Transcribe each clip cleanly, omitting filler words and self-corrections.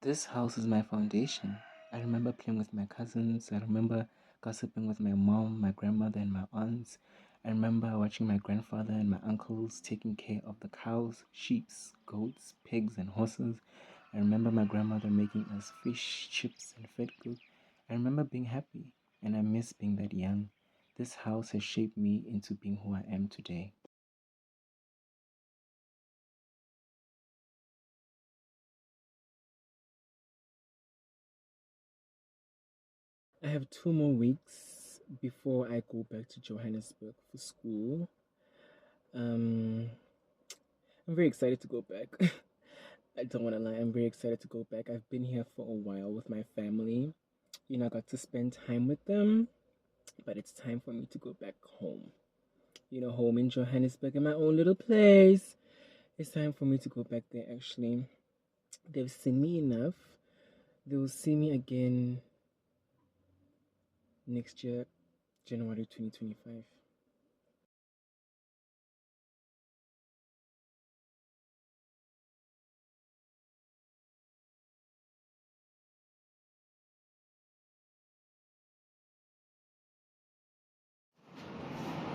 This house is my foundation. I remember playing with my cousins. I remember gossiping with my mom, my grandmother, and my aunts. I remember watching my grandfather and my uncles taking care of the cows, sheep, goats, pigs, and horses. I remember my grandmother making us fish, chips, and fed cook. I remember being happy, and I miss being that young. This house has shaped me into being who I am today. I have 2 more weeks before I go back to Johannesburg for school. Um, I'm very excited to go back. I don't want to lie, I'm very excited to go back. I've been here for a while with my family. I got to spend time with them, but it's time for me to go back home. Home in Johannesburg, in my own little place. It's time for me to go back there, actually. They've seen me enough. They will see me again next year, January 2025.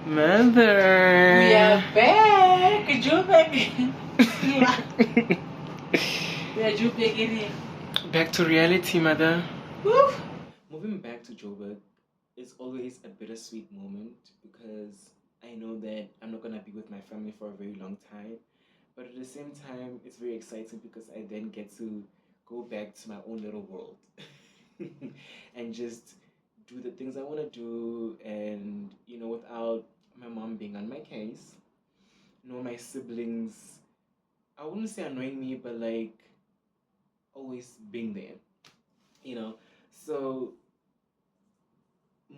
Mother! We are back! Joburg! We are Joburg area. Back to reality, mother. Woo! Moving back to Joburg is always a bittersweet moment because I know that I'm not gonna be with my family for a very long time. But at the same time, it's very exciting because I then get to go back to my own little world and just do the things I want to do, and without my mom being on my case, my siblings, I wouldn't say annoying me, but like always being there, you know. So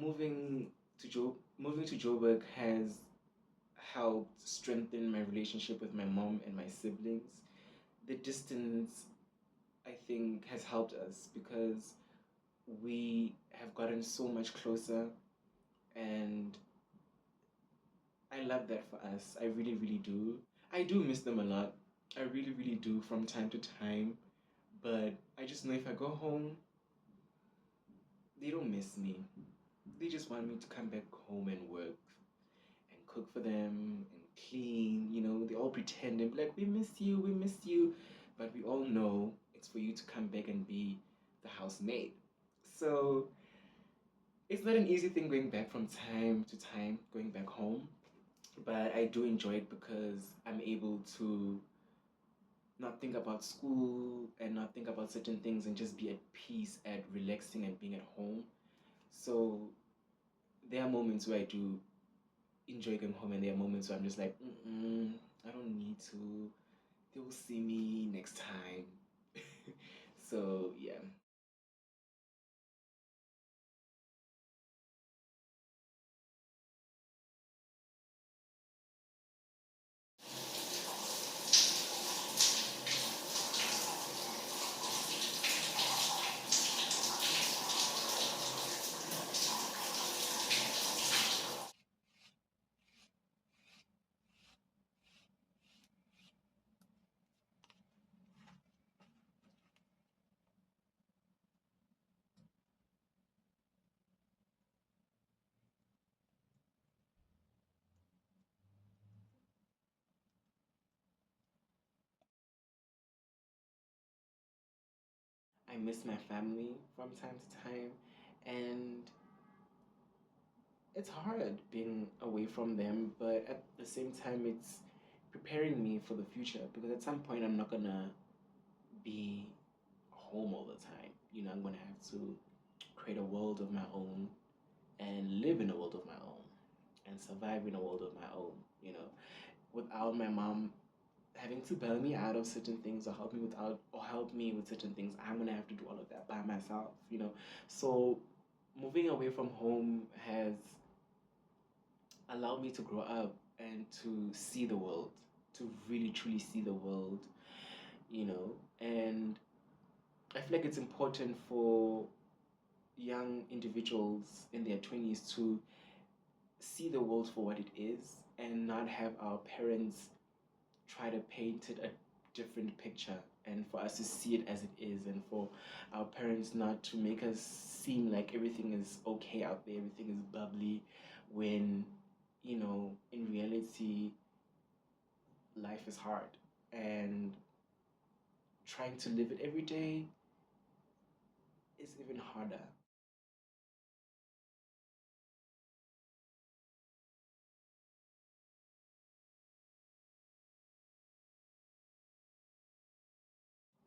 moving to Joburg has helped strengthen my relationship with my mom and my siblings. The distance, I think, has helped us because we have gotten so much closer, and I love that for us. I really, really do. I do miss them a lot. I really, really do from time to time. But I just know if I go home, they don't miss me. They just want me to come back home and work and cook for them and clean. They all pretend and be like, we miss you. But we all know it's for you to come back and be the housemaid. So it's not an easy thing going back from time to time, going back home. But I do enjoy it because I'm able to not think about school and not think about certain things and just be at peace, at relaxing and being at home. So there are moments where I do enjoy going home, and there are moments where I'm just like, I don't need to. They will see me next time. So yeah. I miss my family from time to time, and it's hard being away from them, but at the same time, it's preparing me for the future because at some point, I'm not gonna be home all the time. I'm gonna have to create a world of my own and live in a world of my own and survive in a world of my own, without my mom having to bail me out of certain things or help me with certain things. I'm gonna have to do all of that by myself. So moving away from home has allowed me to grow up and to see the world, to really truly see the world, and I feel like it's important for young individuals in their 20s to see the world for what it is and not have our parents try to paint it a different picture, and for us to see it as it is, and for our parents not to make us seem like everything is okay out there, everything is bubbly, when, in reality, life is hard. And trying to live it every day is even harder.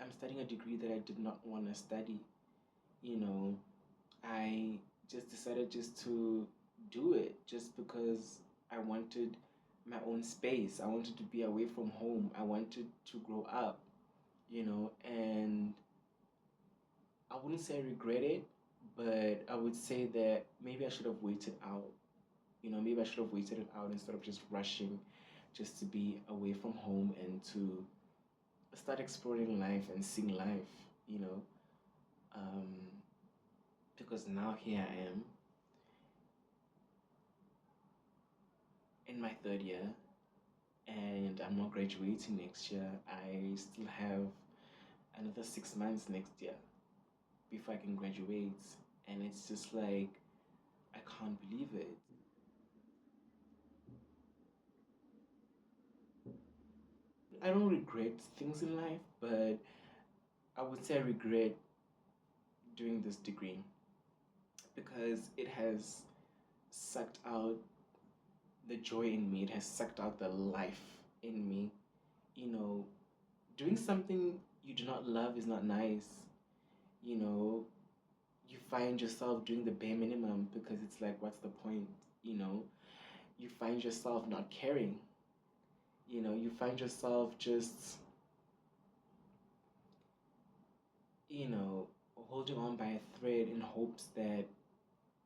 I'm studying a degree that I did not want to study. You know, I just decided just to do it just because I wanted my own space. I wanted to be away from home. I wanted to grow up, and I wouldn't say I regret it, but I would say that maybe I should have waited out. Maybe I should have waited it out instead of just rushing just to be away from home and to start exploring life and seeing life, you know. Um, because now here I am in my third year and I'm not graduating next year. I still have another 6 months next year before I can graduate. And it's just like, I can't believe it. I don't regret things in life, but I would say I regret doing this degree because it has sucked out the joy in me, it has sucked out the life in me. You know, doing something you do not love is not nice. You know, you find yourself doing the bare minimum because it's like, what's the point? You know, you find yourself not caring. You find yourself just, you know, holding on by a thread in hopes that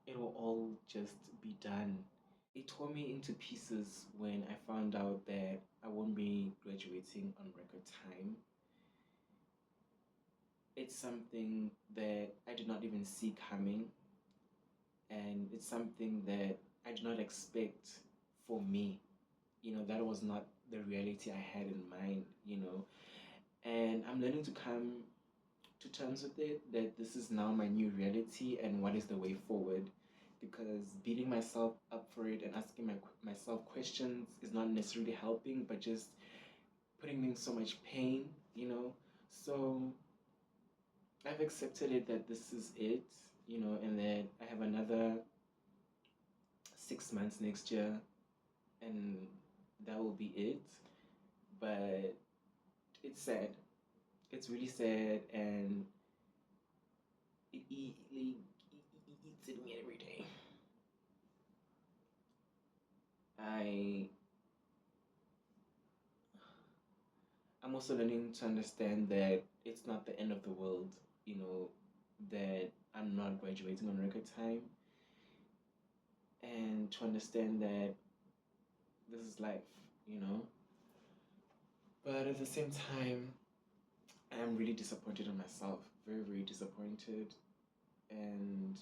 it will all just be done. It tore me into pieces when I found out that I won't be graduating on record time. It's something that I did not even see coming, and it's something that I did not expect for me. That was not the reality I had in mind. And I'm learning to come to terms with it that this is now my new reality and what is the way forward. Because beating myself up for it and asking myself questions is not necessarily helping, but just putting me in so much pain. So I've accepted it that this is it, and that I have another 6 months next year, and that will be it. But it's sad. It's really sad, and it eats at me every day. I I'm also learning to understand that it's not the end of the world, that I'm not graduating on record time, and to understand that this is life. But at the same time, I'm really disappointed in myself. Very, very disappointed. And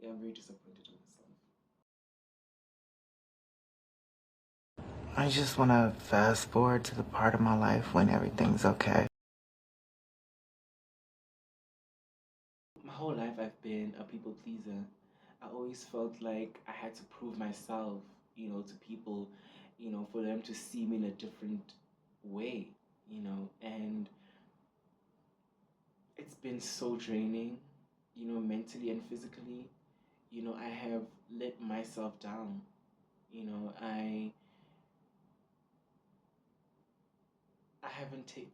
yeah, I'm very disappointed in myself. I just want to fast forward to the part of my life when everything's okay. My whole life, I've been a people pleaser. I always felt like I had to prove myself, to people, for them to see me in a different way. And it's been so draining, mentally and physically. I have let myself down. You know, I haven't take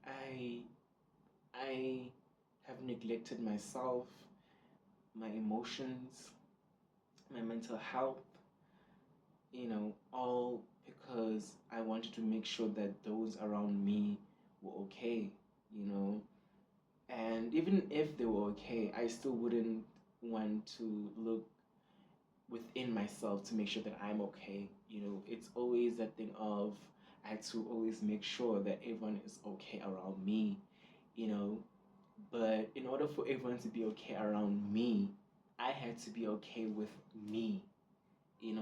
I have neglected myself, my emotions, my mental health, all because I wanted to make sure that those around me were okay. And even if they were okay, I still wouldn't want to look within myself to make sure that I'm okay. It's always that thing of I had to always make sure that everyone is okay around me, you know. But in order for everyone to be okay around me, I had to be okay with me.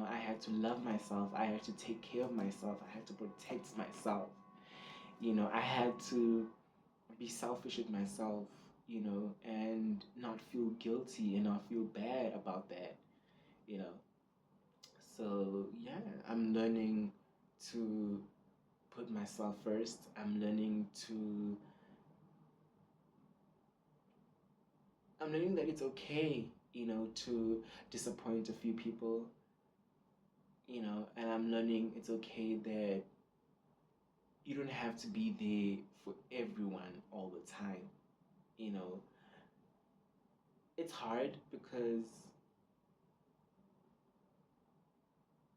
I had to love myself. I had to take care of myself. I had to protect myself. I had to be selfish with myself, and not feel guilty and not feel bad about that, you know. So, yeah, I'm learning to put myself first. I'm learning that it's okay, to disappoint a few people, and I'm learning it's okay that you don't have to be there for everyone all the time. You know, it's hard because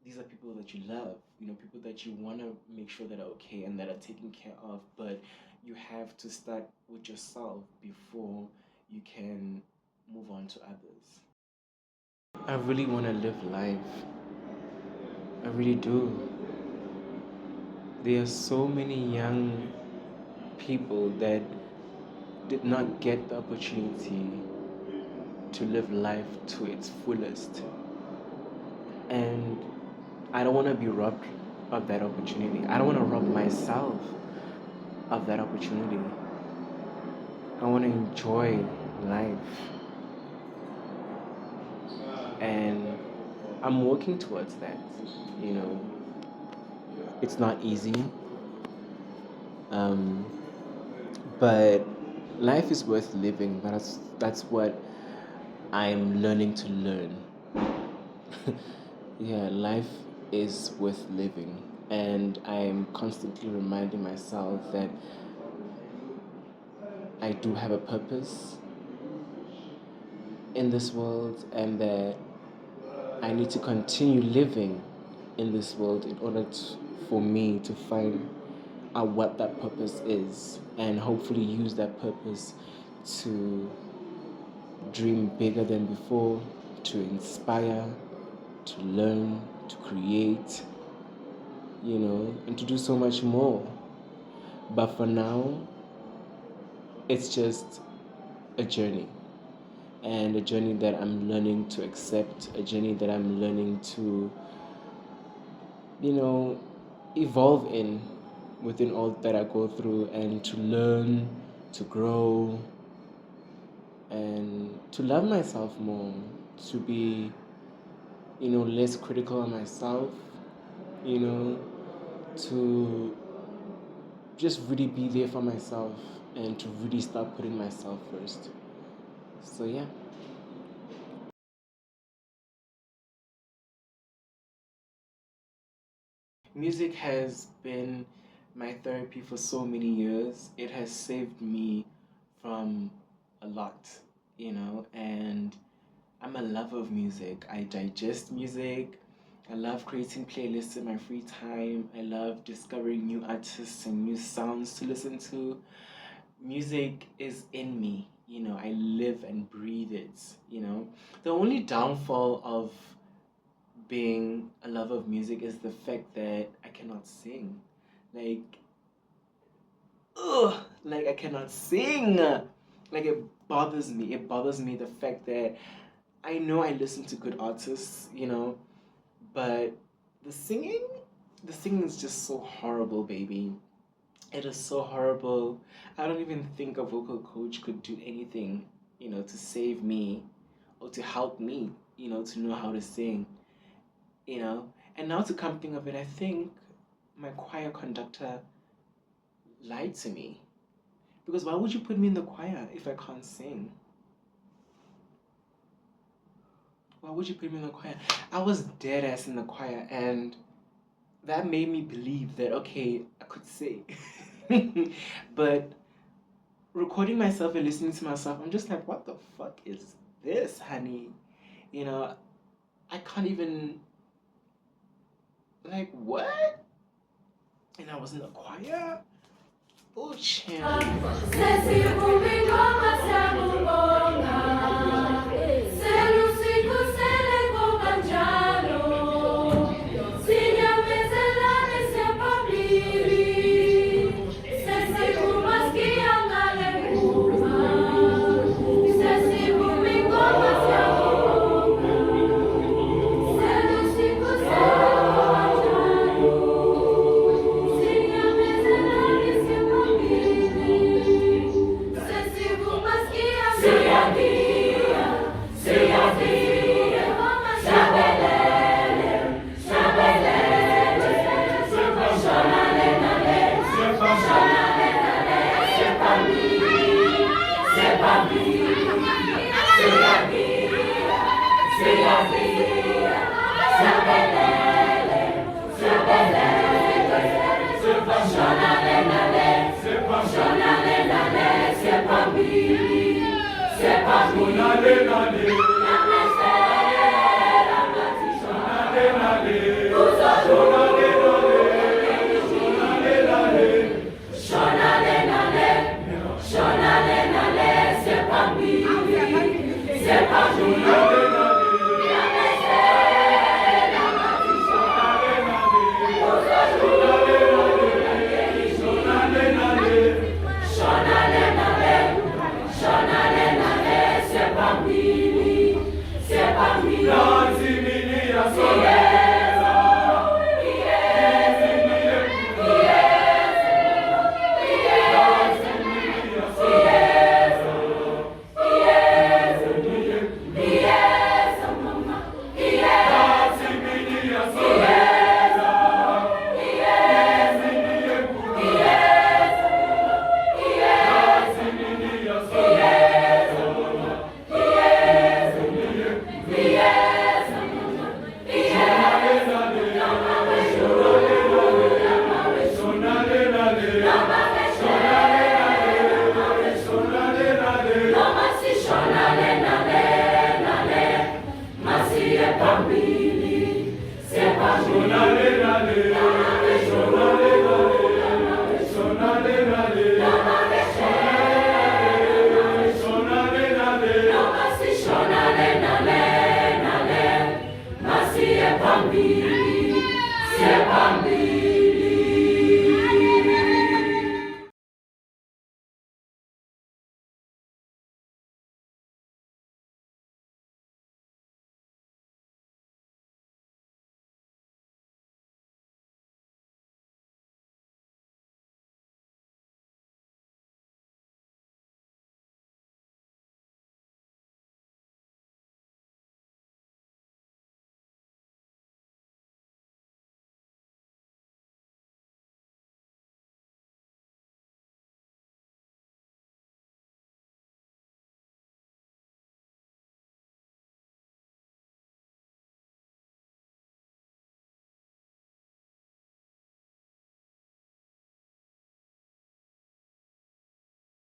these are people that you love, people that you want to make sure that are okay and that are taken care of, but you have to start with yourself before you can move on to others. I really want to live life. I really do. There are so many young people that did not get the opportunity to live life to its fullest. And I don't want to be robbed of that opportunity. I don't want to rob myself of that opportunity. I want to enjoy life. And I'm working towards that. You know, it's not easy. Um, but life is worth living. That's what I'm learning to learn. Yeah, life is worth living. And I'm constantly reminding myself that I do have a purpose in this world and that I need to continue living in this world in order for me to find out what that purpose is and hopefully use that purpose to dream bigger than before, to inspire, to learn, to create, and to do so much more. But for now, it's just a journey, and a journey that I'm learning to accept, a journey that I'm learning to, you know, evolve in within all that I go through, and to learn, to grow, and to love myself more, to be, less critical of myself, you know, to just really be there for myself and to really start putting myself first. So, yeah. Music has been my therapy for so many years. It has saved me from a lot, and I'm a lover of music. I digest music. I love creating playlists in my free time. I love discovering new artists and new sounds to listen to. Music is in me, I live and breathe it. The only downfall of being a lover of music is the fact that I cannot sing. Like, ugh, like I cannot sing. Like it bothers me. It bothers me the fact that I know I listen to good artists, but the singing, the singing is just so horrible, baby. It is so horrible. I don't even think a vocal coach could do anything, to save me or to help me, to know how to sing, you know. And now to come think of it, I think my choir conductor lied to me. Because why would you put me in the choir if I can't sing? Why would you put me in the choir? I was dead ass in the choir, and that made me believe that, okay, I could sing. But recording myself and listening to myself, I'm just like, what the fuck is this, honey? I can't even, like, what? And I was in the choir? Oh, champ.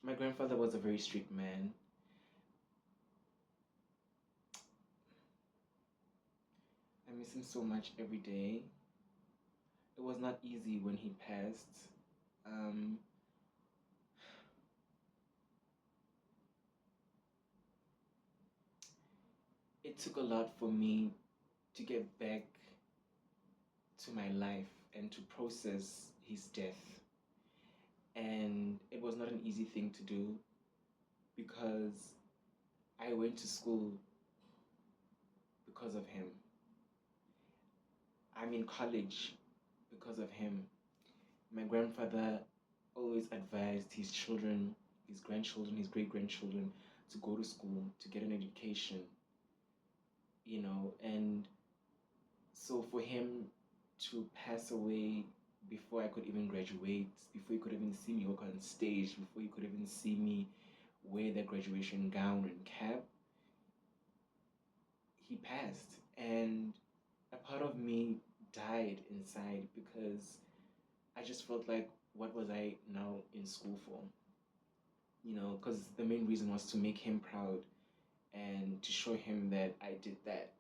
My grandfather was a very strict man. I miss him so much every day. It was not easy when he passed. Um, it took a lot for me to get back to my life and to process his death. And it was not an easy thing to do because I went to school because of him. I'm in college because of him. My grandfather always advised his children, his grandchildren, his great grandchildren to go to school, to get an education, and so for him to pass away before I could even graduate, before he could even see me walk on stage, before he could even see me wear that graduation gown and cap, he passed. And a part of me died inside because I just felt like, what was I now in school for? Because the main reason was to make him proud and to show him that I did that.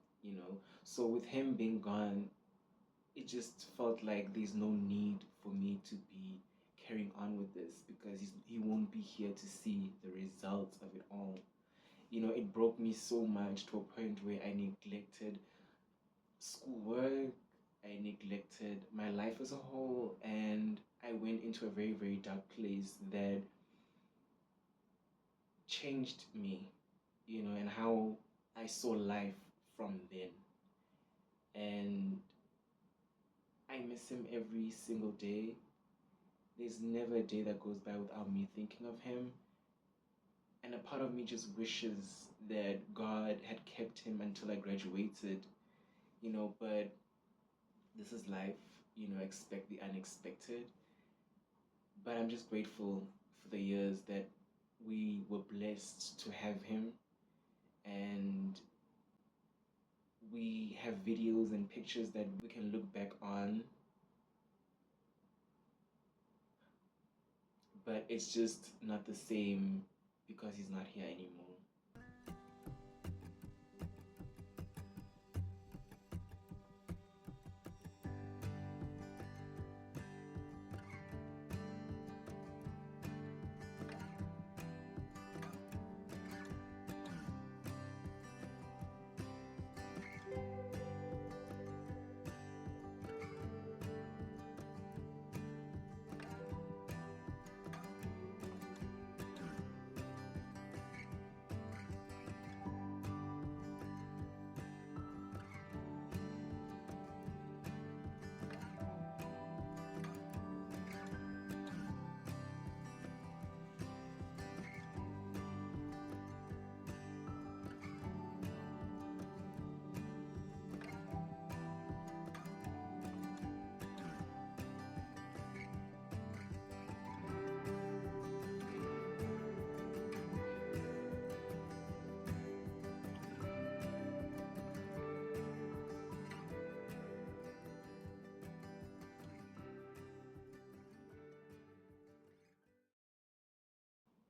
So with him being gone, it just felt like there's no need for me to be carrying on with this because he won't be here to see the results of it all. It broke me so much to a point where I neglected schoolwork, I neglected my life as a whole, and I went into a very, very dark place that changed me, and how I saw life from then. And I miss him every single day. There's never a day that goes by without me thinking of him. And a part of me just wishes that God had kept him until I graduated, but this is life, expect the unexpected. But I'm just grateful for the years that we were blessed to have him, and we have videos and pictures that we can look back on, but it's just not the same because he's not here anymore.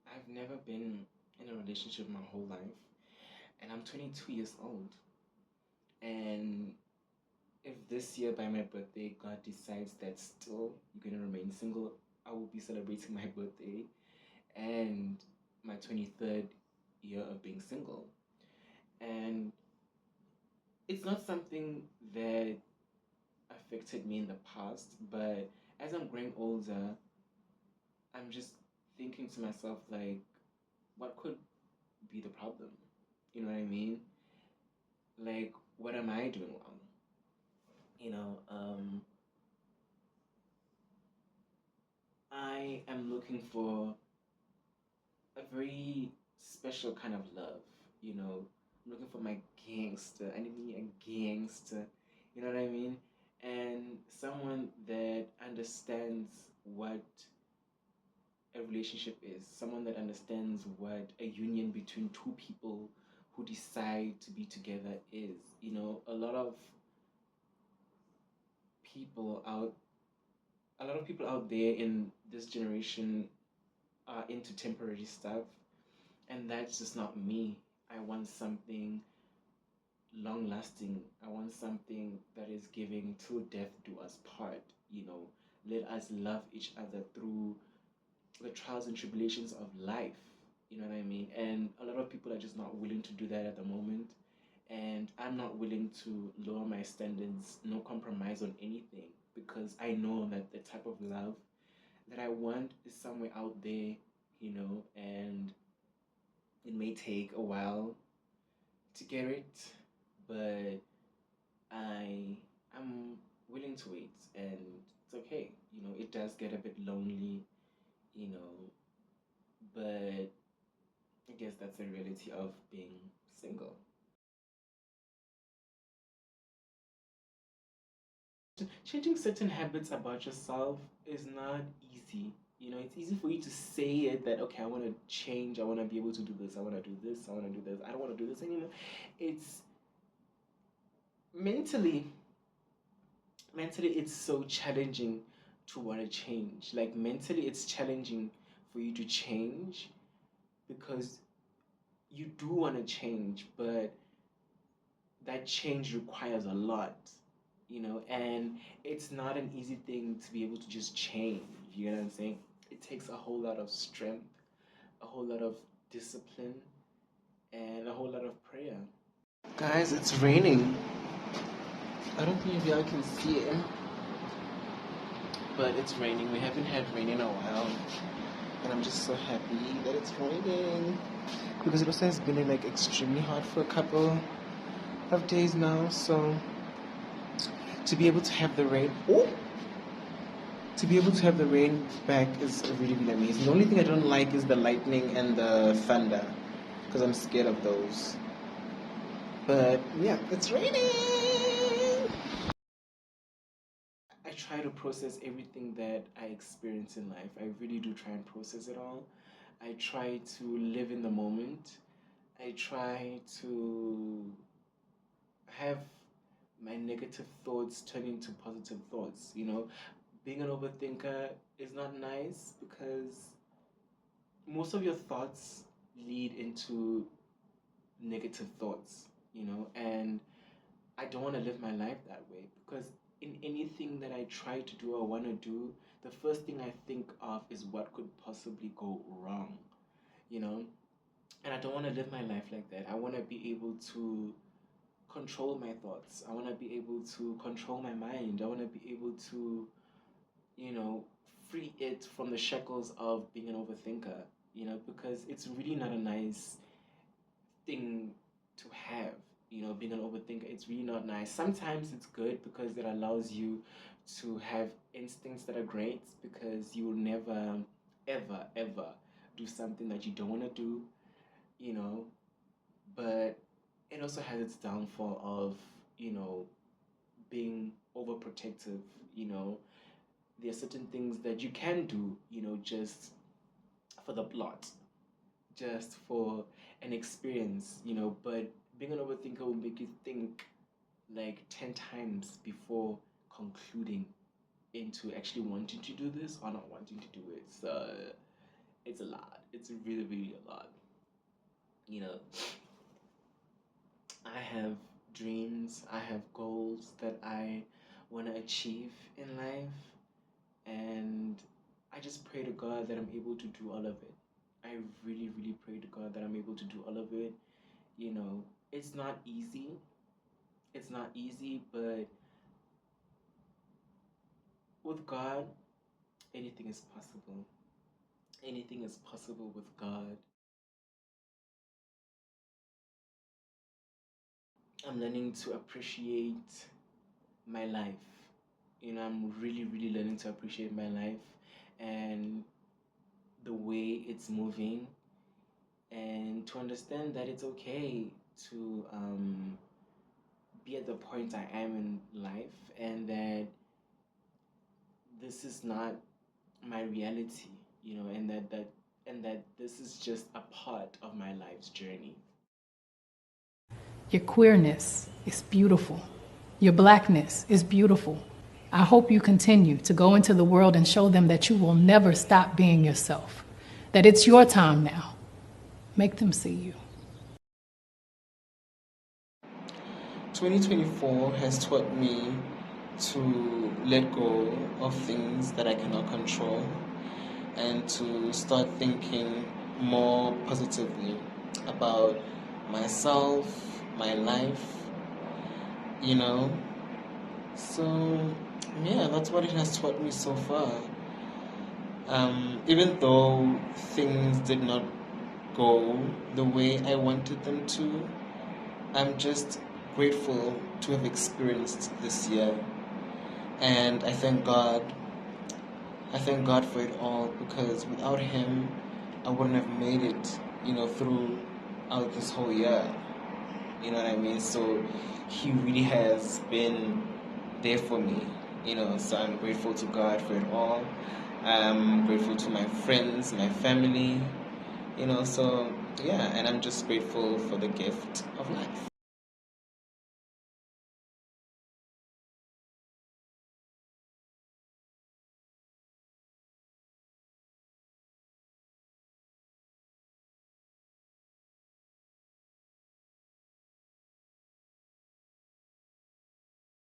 I've never been in a relationship my whole life, and I'm 22 years old. And if this year by my birthday God decides that still you're gonna remain single, I will be celebrating my birthday and my 23rd year of being single. And it's not something that affected me in the past, but as I'm growing older, I'm just thinking to myself, like, what could be the problem? You know what I mean? Like, what am I doing wrong? You know, I am looking for a very special kind of love. You know, I'm looking for my gangster. I need me a gangster. You know what I mean? And someone that understands what a relationship is, someone that understands what a union between two people who decide to be together is. You know, people out a lot of people out there in this generation are into temporary stuff, and that's just not me. I want something long lasting. I want something that is giving till death do us part. You know, let us love each other through the trials and tribulations of life. You know what I mean? And a lot of people are just not willing to do that at the moment. And I'm not willing to lower my standards, no compromise on anything, because I know that the type of love that I want is somewhere out there, you know, and it may take a while to get it, but I am willing to wait, and it's okay. You know, it does get a bit lonely, you know, but I guess that's the reality of being single. Changing certain habits about yourself is not easy. You know, it's easy for you to say it that, okay, I want to change, I want to be able to do this, I want to do this, I want to do this, I don't want to do this anymore. It's mentally, mentally, it's so challenging to want to change. Like, mentally, it's challenging for you to change because you do want to change, but that change requires a lot, you know, and it's not an easy thing to be able to just change. You know what I'm saying? It takes a whole lot of strength, a whole lot of discipline, and a whole lot of prayer. Guys, it's raining. I don't think if y'all can see it, but it's raining. We haven't had rain in a while, and I'm just so happy that it's raining because it also has been like extremely hot for a couple of days now. So to be able to have the rain, to be able to have the rain back is really, really amazing. The only thing I don't like is the lightning and the thunder because I'm scared of those. But yeah, it's raining. I try to process everything that I experience in life. I really do try and process it all. I try to live in the moment. I try to have my negative thoughts turn into positive thoughts. Being an overthinker is not nice because most of your thoughts lead into negative thoughts, and I don't want to live my life that way because in anything that I try to do or want to do, the first thing I think of is what could possibly go wrong, you know? And I don't want to live my life like that. I want to be able to control my thoughts. I want to be able to control my mind. I want to be able to, you know, free it from the shackles of being an overthinker, because it's really not a nice thing to have. Being an overthinker, it's really not nice. Sometimes it's good because it allows you to have instincts that are great because you will never, ever, ever do something that you don't want to do, you know. But it also has its downfall of, being overprotective, you know. There are certain things that you can do, just for the plot, just for an experience, but being an overthinker will make you think like 10 times before concluding into actually wanting to do this or not wanting to do it. So it's a lot. It's really, really a lot. You know, I have dreams, I have goals that I want to achieve in life, and I just pray to God that I'm able to do all of it. I really, really pray to God that I'm able to do all of it. It's not easy. It's not easy, but with God, anything is possible. Anything is possible with God. I'm learning to appreciate my life. I'm really, really learning to appreciate my life and the way it's moving, and to understand that it's okay to be at the point I am in life, and that this is not my reality, and that this is just a part of my life's journey. Your queerness is beautiful. Your blackness is beautiful. I hope you continue to go into the world and show them that you will never stop being yourself, that it's your time now. Make them see you. 2024 has taught me to let go of things that I cannot control and to start thinking more positively about myself, my life, you know. So, yeah, that's what it has taught me so far. Even though things did not go the way I wanted them to, I'm just grateful to have experienced this year. And I thank God. I thank God for it all because without Him, I wouldn't have made it, throughout this whole year. You know what I mean? So He really has been there for me, so I'm grateful to God for it all. I'm grateful to my friends, my family, so yeah, and I'm just grateful for the gift of life.